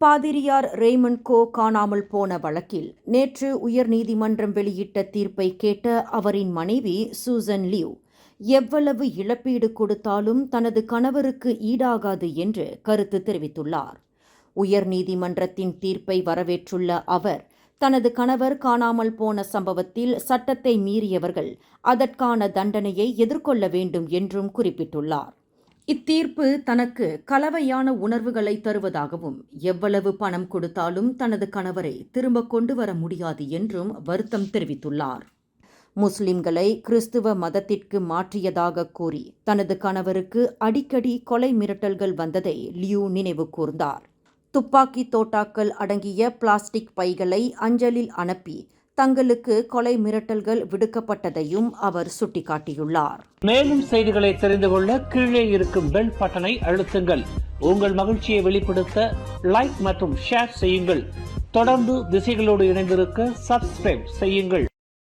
பாதிரியார் ரேமண்ட் கோ காணாமல் போன வழக்கில் நேற்று உயர்நீதிமன்றம் வெளியிட்ட தீர்ப்பை கேட்ட அவரின் மனைவி சூசன் லியூ எவ்வளவு இழப்பீடு கொடுத்தாலும் தனது கணவருக்கு ஈடாகாது என்று கருத்து தெரிவித்துள்ளார். உயர்நீதிமன்றத்தின் தீர்ப்பை வரவேற்றுள்ள அவர், தனது கணவர் காணாமல் போன சம்பவத்தில் சட்டத்தை மீறியவர்கள் அதற்கான தண்டனையை எதிர்கொள்ள வேண்டும் என்றும் குறிப்பிட்டுள்ளார். இத்தீர்ப்பு தனக்கு கலவையான உணர்வுகளை தருவதாகவும், எவ்வளவு பணம் கொடுத்தாலும் தனது கணவரை திரும்ப கொண்டு வர முடியாது என்றும் வருத்தம் தெரிவித்துள்ளார். முஸ்லிம்களை கிறிஸ்துவ மதத்திற்கு மாற்றியதாக கூறி தனது கணவருக்கு அடிக்கடி கொலை மிரட்டல்கள் வந்ததை லியூ நினைவு கூர்ந்தார். துப்பாக்கி தோட்டாக்கள் அடங்கிய பிளாஸ்டிக் பைகளை அஞ்சலில் அனுப்பி தங்களுக்கு கொலை மிரட்டல்கள் விடுக்கப்பட்டதையும் அவர் சுட்டிக்காட்டியுள்ளார். மேலும் செய்திகளை தெரிந்து கொள்ள கீழே இருக்கும் பெல் பட்டனை அழுத்துங்கள். உங்கள் மகிழ்ச்சியை வெளிப்படுத்த லைக் மற்றும் ஷேர் செய்யுங்கள். தொடர்ந்து திசைகளோடு இணைந்திருக்க சப்ஸ்கிரைப் செய்யுங்கள்.